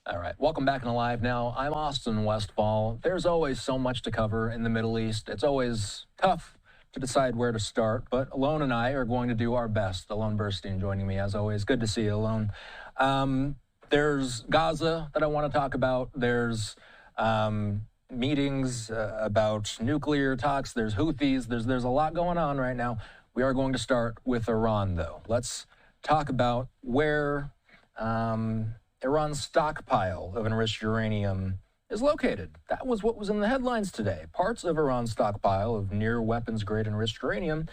All right, welcome back in Live Now. I'm Austin Westfall. There's always so much to cover in the Middle East. It's always tough to decide where to start, but Alon and I are going to do our best. Alon Burstein joining me as always. Good to see you, Alon. There's Gaza that I want to talk about. There's meetings about nuclear talks. There's Houthis. There's a lot going on right now. We are going to start with Iran, though. Let's talk about where Iran's stockpile of enriched uranium is located. That was what was in the headlines today. Parts of Iran's stockpile of near weapons-grade enriched uranium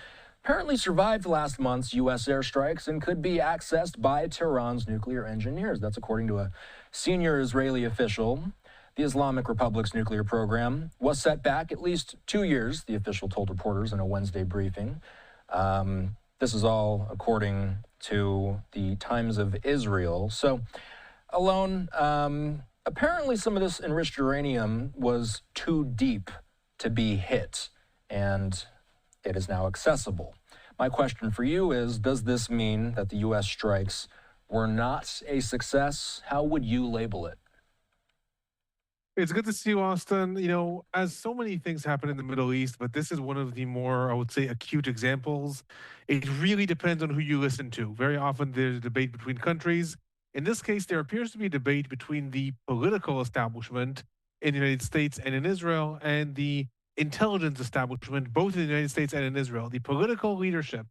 apparently survived last month's U.S. airstrikes and could be accessed by Tehran's nuclear engineers. That's according to a senior Israeli official. The Islamic Republic's nuclear program was set back at least 2 years, the official told reporters in a Wednesday briefing. This is all according to the Times of Israel. So, Alon, apparently some of this enriched uranium was too deep to be hit, and it is now accessible. My question for you is, does this mean that the U.S. strikes were not a success? How would you label it? It's good to see you, Austin. You know, as so many things happen in the Middle East, but this is one of the more, I would say, acute examples. It really depends on who you listen to. Very often there's a debate between countries. In this case, there appears to be a debate between the political establishment in the United States and in Israel and the intelligence establishment, both in the United States and in Israel. The political leadership,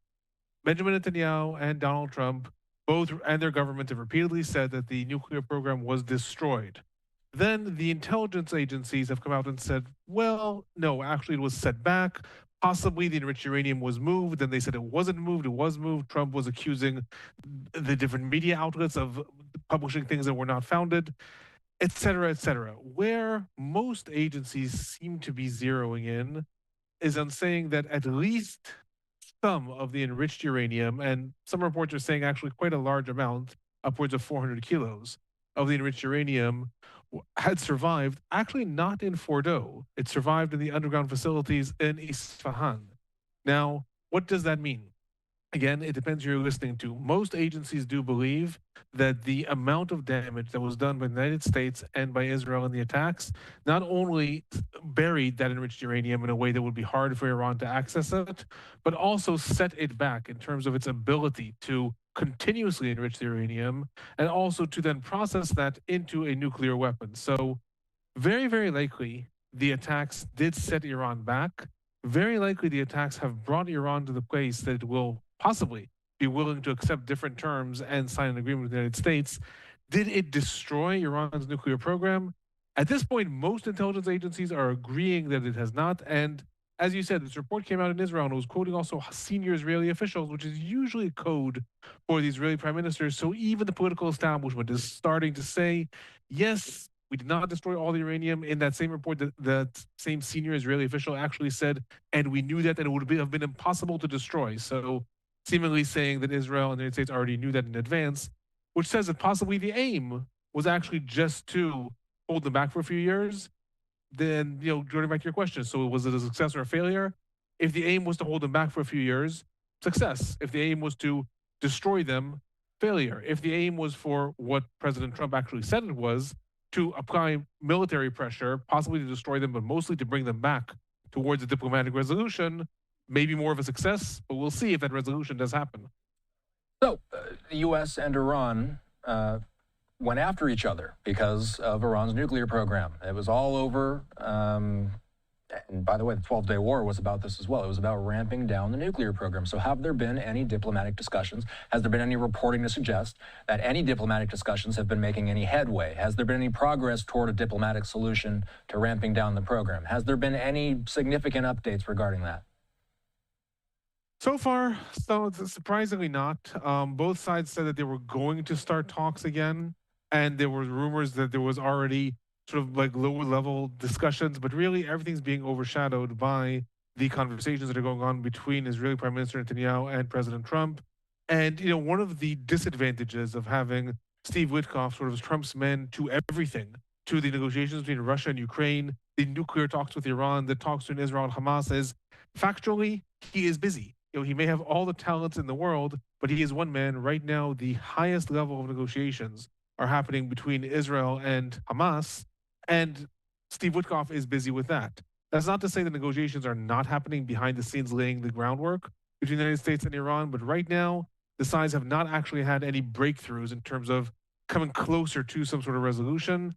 Benjamin Netanyahu and Donald Trump, both and their government have repeatedly said that the nuclear program was destroyed. Then the intelligence agencies have come out and said, well, no, actually it was set back. Possibly the enriched uranium was moved. Then they said it wasn't moved, it was moved. Trump was accusing the different media outlets of publishing things that were not founded, et cetera, et cetera. Where most agencies seem to be zeroing in is on saying that at least some of the enriched uranium, and some reports are saying actually quite a large amount, upwards of 400 kilos of the enriched uranium, had survived, actually not in Fordo. It survived in the underground facilities in Isfahan. Now, what does that mean? Again, it depends who you're listening to. Most agencies do believe that the amount of damage that was done by the United States and by Israel in the attacks not only buried that enriched uranium in a way that would be hard for Iran to access it, but also set it back in terms of its ability to continuously enrich the uranium and also to then process that into a nuclear weapon. So very, very likely the attacks did set Iran back. Very likely the attacks have brought Iran to the place that it will possibly be willing to accept different terms and sign an agreement with the United States. Did it destroy Iran's nuclear program? At this point, most intelligence agencies are agreeing that it has not. And as you said, this report came out in Israel and it was quoting also senior Israeli officials, which is usually a code for the Israeli prime minister. So even the political establishment is starting to say, yes, we did not destroy all the uranium. In that same report, that same senior Israeli official actually said, and we knew that, and it would have been impossible to destroy. So seemingly saying that Israel and the United States already knew that in advance, which says that possibly the aim was actually just to hold them back for a few years. Then, you know, going back to your question, so was it a success or a failure? If the aim was to hold them back for a few years, success. If the aim was to destroy them, failure. If the aim was for what President Trump actually said it was, to apply military pressure, possibly to destroy them, but mostly to bring them back towards a diplomatic resolution, maybe more of a success, but we'll see if that resolution does happen. So, the U.S. and Iran went after each other because of Iran's nuclear program. It was all over. And by the way, the 12-Day War was about this as well. It was about ramping down the nuclear program. So have there been any diplomatic discussions? Has there been any reporting to suggest that any diplomatic discussions have been making any headway? Has there been any progress toward a diplomatic solution to ramping down the program? Has there been any significant updates regarding that? So far, so surprisingly not. Both sides said that they were going to start talks again, and there were rumors that there was already sort of like lower level discussions, but really everything's being overshadowed by the conversations that are going on between Israeli Prime Minister Netanyahu and President Trump. And, you know, one of the disadvantages of having Steve Witkoff, sort of Trump's man to everything, to the negotiations between Russia and Ukraine, the nuclear talks with Iran, the talks between Israel and Hamas, is factually, he is busy. You know, he may have all the talents in the world, but he is one man. Right now, the highest level of negotiations are happening between Israel and Hamas, and Steve Witkoff is busy with that. That's not to say the negotiations are not happening behind the scenes, laying the groundwork between the United States and Iran, but right now, the sides have not actually had any breakthroughs in terms of coming closer to some sort of resolution.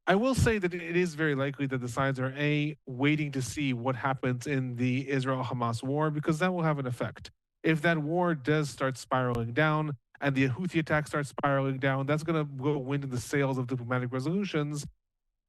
I will say that it is very likely that the sides are waiting to see what happens in the Israel-Hamas war, because that will have an effect. If that war does start spiraling down and the Houthi attack starts spiraling down, that's going to blow wind in the sails of diplomatic resolutions.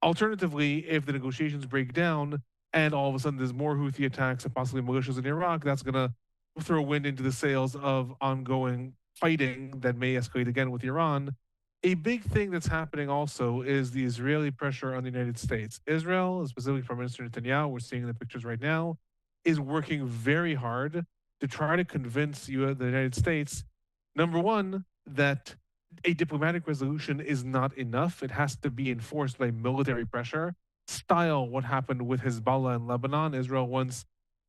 Alternatively, if the negotiations break down and all of a sudden there's more Houthi attacks and possibly militias in Iraq, that's going to throw wind into the sails of ongoing fighting that may escalate again with Iran. A big thing that's happening also is the Israeli pressure on the United States. Israel, specifically Prime Minister Netanyahu, we're seeing in the pictures right now, is working very hard to try to convince the United States, number one, that a diplomatic resolution is not enough. It has to be enforced by military pressure, style what happened with Hezbollah in Lebanon. Israel wants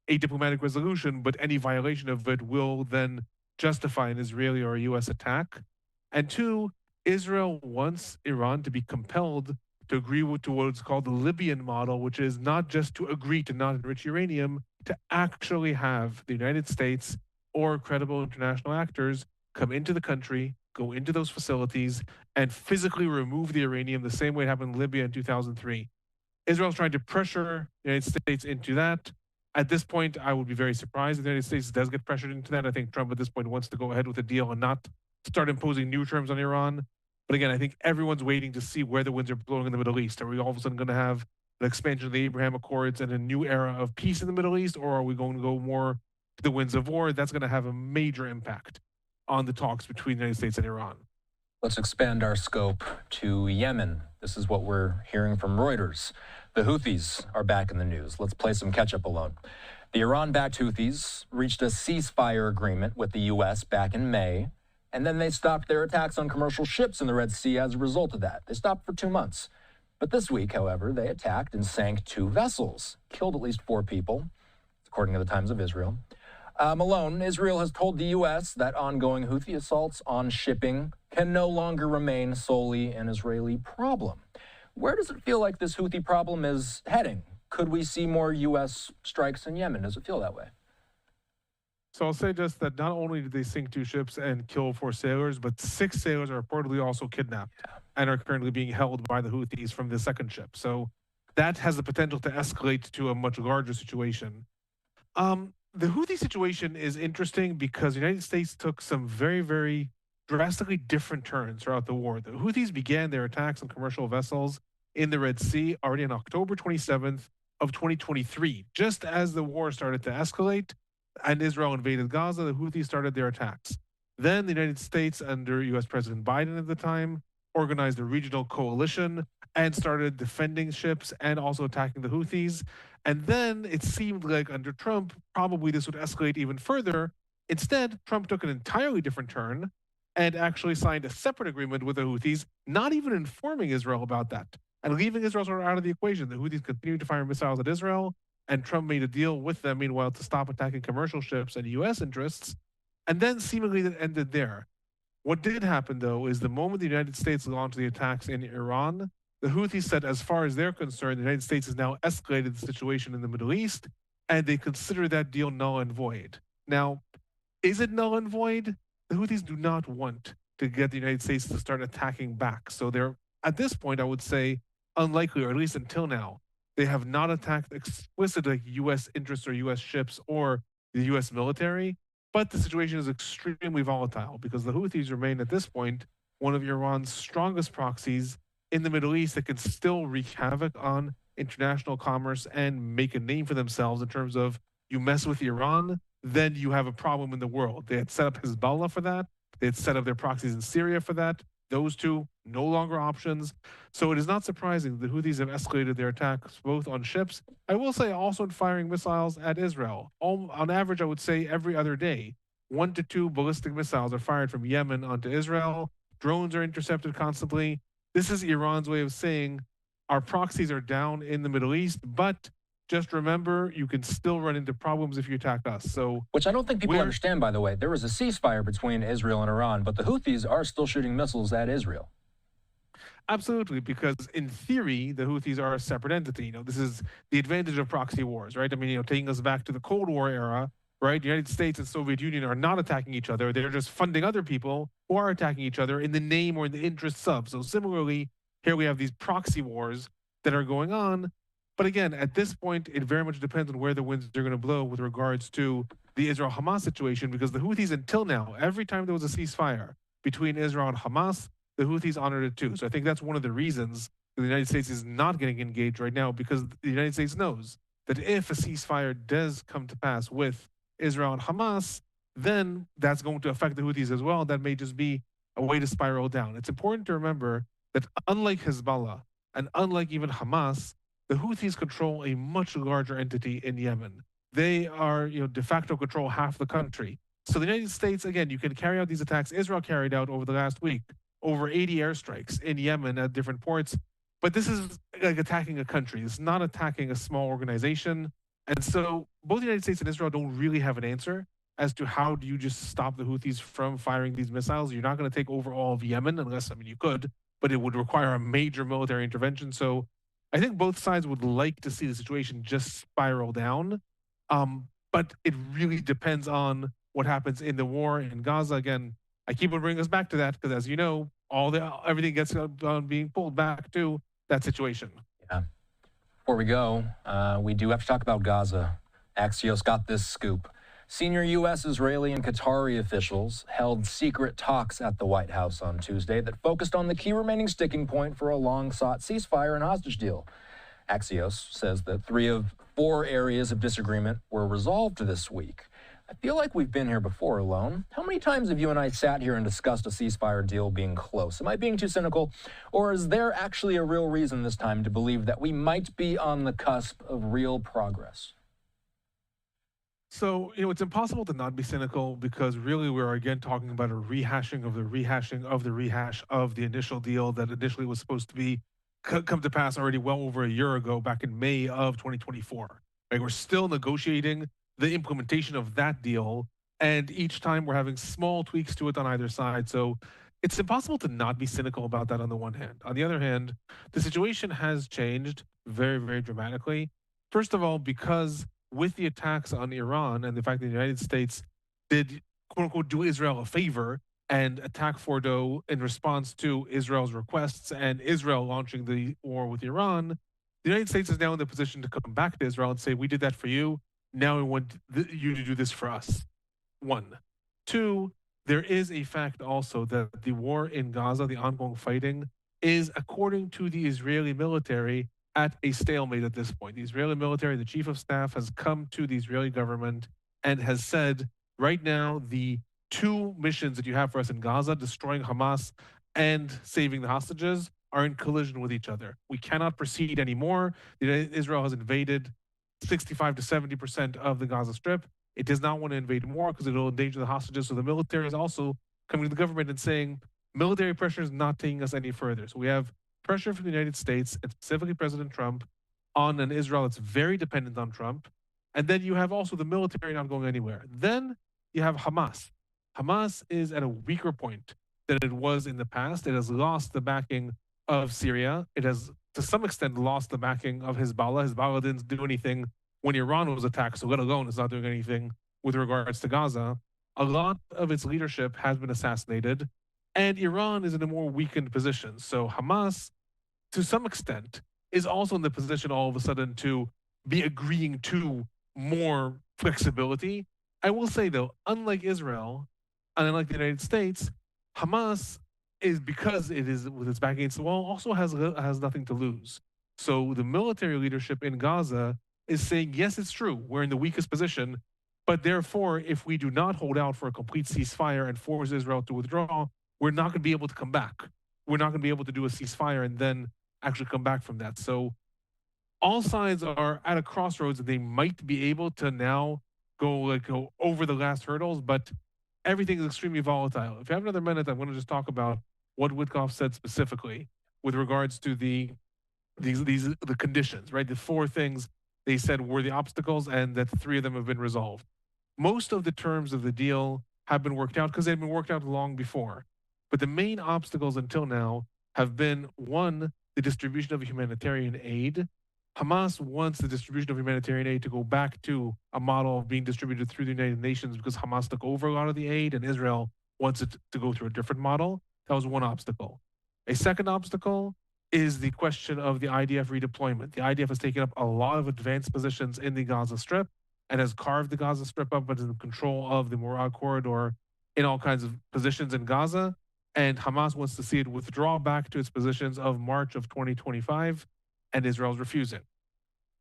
a diplomatic resolution, but any violation of it will then justify an Israeli or a U.S. attack. And two, Israel wants Iran to be compelled to agree to what's called the Libyan model, which is not just to agree to not enrich uranium, to actually have the United States or credible international actors come into the country, go into those facilities, and physically remove the uranium the same way it happened in Libya in 2003. Israel's trying to pressure the United States into that. At this point, I would be very surprised if the United States does get pressured into that. I think Trump at this point wants to go ahead with a deal and not start imposing new terms on Iran. But again, I think everyone's waiting to see where the winds are blowing in the Middle East. Are we all of a sudden going to have an expansion of the Abraham Accords and a new era of peace in the Middle East, or are we going to go more to the winds of war? That's going to have a major impact on the talks between the United States and Iran. Let's expand our scope to Yemen. This is what we're hearing from Reuters. The Houthis are back in the news. Let's play some catch-up, Alon. The Iran-backed Houthis reached a ceasefire agreement with the U.S. back in May, and then they stopped their attacks on commercial ships in the Red Sea as a result of that. They stopped for 2 months. But this week, however, they attacked and sank 2 vessels, killed at least 4 people, according to the Times of Israel. Alon, Israel has told the U.S. that ongoing Houthi assaults on shipping can no longer remain solely an Israeli problem. Where does it feel like this Houthi problem is heading? Could we see more U.S. strikes in Yemen? Does it feel that way? So I'll say just that not only did they sink 2 ships and kill 4 sailors, but 6 sailors are reportedly also kidnapped and are currently being held by the Houthis from the second ship. So that has the potential to escalate to a much larger situation. The Houthi situation is interesting because the United States took some very, very drastically different turns throughout the war. The Houthis began their attacks on commercial vessels in the Red Sea already on October 27th of 2023. Just as the war started to escalate and Israel invaded Gaza, the Houthis started their attacks. Then the United States, under U.S. President Biden at the time, organized a regional coalition and started defending ships and also attacking the Houthis. And then it seemed like under Trump, probably this would escalate even further. Instead, Trump took an entirely different turn and actually signed a separate agreement with the Houthis, not even informing Israel about that, and leaving Israel sort of out of the equation. The Houthis continued to fire missiles at Israel, and Trump made a deal with them, meanwhile, to stop attacking commercial ships and U.S. interests. And then seemingly that ended there. What did happen, though, is the moment the United States launched the attacks in Iran, the Houthis said, as far as they're concerned, the United States has now escalated the situation in the Middle East, and they consider that deal null and void. Now, is it null and void? The Houthis do not want to get the United States to start attacking back. So they're, at this point, I would say, unlikely, or at least until now, they have not attacked explicitly U.S. interests or U.S. ships or the U.S. military. But the situation is extremely volatile because the Houthis remain, at this point, one of Iran's strongest proxies in the Middle East that can still wreak havoc on international commerce and make a name for themselves in terms of you mess with Iran, then you have a problem in the world. They had set up Hezbollah for that. They had set up their proxies in Syria for that. Those two, no longer options. So it is not surprising the Houthis have escalated their attacks both on ships. I will say also in firing missiles at Israel. On average, I would say every other day, 1 to 2 ballistic missiles are fired from Yemen onto Israel. Drones are intercepted constantly. This is Iran's way of saying our proxies are down in the Middle East, but just remember, you can still run into problems if you attack us. So, which I don't think people understand, by the way. There was a ceasefire between Israel and Iran, but the Houthis are still shooting missiles at Israel. Absolutely, because in theory, the Houthis are a separate entity. This is the advantage of proxy wars, right? I mean, taking us back to the Cold War era, right? The United States and Soviet Union are not attacking each other. They're just funding other people who are attacking each other in the name or in the interests of. So similarly, here we have these proxy wars that are going on. But again, at this point, it very much depends on where the winds are going to blow with regards to the Israel-Hamas situation, because the Houthis, until now, every time there was a ceasefire between Israel and Hamas, the Houthis honored it too. So I think that's one of the reasons the United States is not getting engaged right now, because the United States knows that if a ceasefire does come to pass with Israel and Hamas, then that's going to affect the Houthis as well. That may just be a way to spiral down. It's important to remember that unlike Hezbollah and unlike even Hamas, the Houthis control a much larger entity in Yemen. They are, de facto control half the country. So the United States, again, you can carry out these attacks Israel carried out over the last week, over 80 airstrikes in Yemen at different ports. But this is like attacking a country. It's not attacking a small organization. And so both the United States and Israel don't really have an answer as to how do you just stop the Houthis from firing these missiles. You're not going to take over all of Yemen unless, you could, but it would require a major military intervention. So I think both sides would like to see the situation just spiral down. But it really depends on what happens in the war in Gaza. Again, I keep on bringing us back to that because, as you know, everything gets being pulled back to that situation. Yeah. Before we go, we do have to talk about Gaza. Axios got this scoop. Senior U.S., Israeli, and Qatari officials held secret talks at the White House on Tuesday that focused on the key remaining sticking point for a long-sought ceasefire and hostage deal. Axios says that 3 of 4 areas of disagreement were resolved this week. I feel like we've been here before, Alon. How many times have you and I sat here and discussed a ceasefire deal being close? Am I being too cynical? Or is there actually a real reason this time to believe that we might be on the cusp of real progress? So, it's impossible to not be cynical because really we're again talking about a rehashing of the rehashing of the rehash of the initial deal that initially was supposed to be come to pass already well over a year ago, back in May of 2024. Right? We're still negotiating the implementation of that deal, and each time we're having small tweaks to it on either side. So it's impossible to not be cynical about that on the one hand. On the other hand, the situation has changed very, very dramatically. First of all, because with the attacks on Iran and the fact that the United States did, quote unquote, do Israel a favor and attack Fordo in response to Israel's requests and Israel launching the war with Iran, the United States is now in the position to come back to Israel and say, we did that for you. Now we want you to do this for us. 1. 2, there is a fact also that the war in Gaza, the ongoing fighting, is, according to the Israeli military, at a stalemate at this point. The Israeli military, the chief of staff, has come to the Israeli government and has said, right now, the 2 missions that you have for us in Gaza, destroying Hamas and saving the hostages, are in collision with each other. We cannot proceed anymore. Israel has invaded 65 to 70% of the Gaza Strip. It does not want to invade more because it will endanger the hostages. So the military is also coming to the government and saying, military pressure is not taking us any further. So we have pressure from the United States, and specifically President Trump, on an Israel that's very dependent on Trump. And then you have also the military not going anywhere. Then you have Hamas. Hamas is at a weaker point than it was in the past. It has lost the backing of Syria. It has, to some extent, lost the backing of Hezbollah. Hezbollah didn't do anything when Iran was attacked, so let alone it's not doing anything with regards to Gaza. A lot of its leadership has been assassinated, and Iran is in a more weakened position. So Hamas, to some extent, is also in the position all of a sudden to be agreeing to more flexibility. I will say, though, unlike Israel and unlike the United States, Hamas is, because it is with its back against the wall, also has nothing to lose. So the military leadership in Gaza is saying, yes, it's true, we're in the weakest position, but therefore, if we do not hold out for a complete ceasefire and force Israel to withdraw, we're not going to be able to come back. We're not going to be able to do a ceasefire and then actually come back from that. So all sides are at a crossroads and they might be able to now go over the last hurdles, but everything is extremely volatile. If you have another minute, I'm going to just talk about what Witkoff said specifically with regards to the conditions, right? The 4 things they said were the obstacles, and that 3 of them have been resolved. Most of the terms of the deal have been worked out because they've been worked out long before. But the main obstacles until now have been one, the distribution of humanitarian aid. Hamas wants the distribution of humanitarian aid to go back to a model of being distributed through the United Nations because Hamas took over a lot of the aid and Israel wants it to go through a different model. That was one obstacle. A second obstacle is the question of the IDF redeployment. The IDF has taken up a lot of advanced positions in the Gaza Strip and has carved the Gaza Strip up, but is in control of the Morag corridor in all kinds of positions in Gaza. And Hamas wants to see it withdraw back to its positions of March of 2025, and Israel's refusing.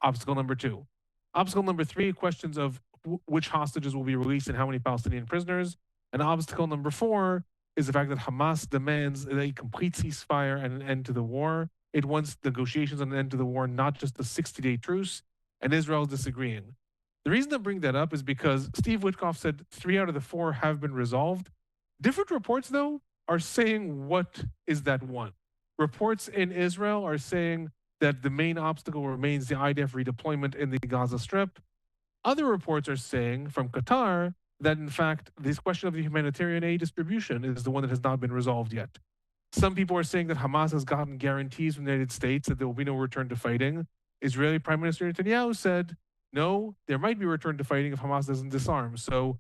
Obstacle number two. Obstacle number three, questions of which hostages will be released and how many Palestinian prisoners. And obstacle number four is the fact that Hamas demands a complete ceasefire and an end to the war. It wants negotiations on an end to the war, not just a 60-day truce, and Israel is disagreeing. The reason I bring that up is because Steve Witkoff said 3 out of the 4 have been resolved. Different reports, though, are saying what is that one. Reports in Israel are saying that the main obstacle remains the IDF redeployment in the Gaza Strip. Other reports are saying from Qatar that, in fact, this question of the humanitarian aid distribution is the one that has not been resolved yet. Some people are saying that Hamas has gotten guarantees from the United States that there will be no return to fighting. Israeli Prime Minister Netanyahu said, no, there might be return to fighting if Hamas doesn't disarm. So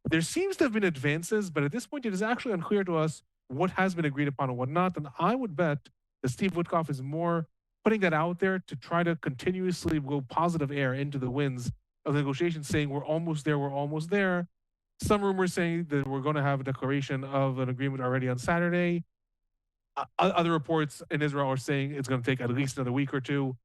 there seems to have been advances, but at this point, it is actually unclear to us what has been agreed upon and what not. And I would bet that Steve Witkoff is more putting that out there to try to continuously blow positive air into the winds of the negotiations, saying we're almost there, we're almost there. Some rumors saying that we're going to have a declaration of an agreement already on Saturday. Other reports in Israel are saying it's going to take at least another week or two.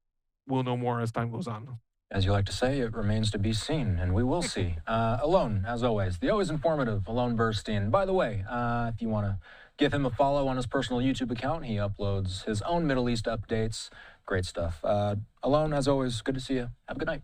We'll know more as time goes on. As you like to say, it remains to be seen, and we will see. Alon, as always, the always informative Alon Burstein. By the way, if you want to give him a follow on his personal YouTube account, he uploads his own Middle East updates. Great stuff. Alon, as always, good to see you. Have a good night.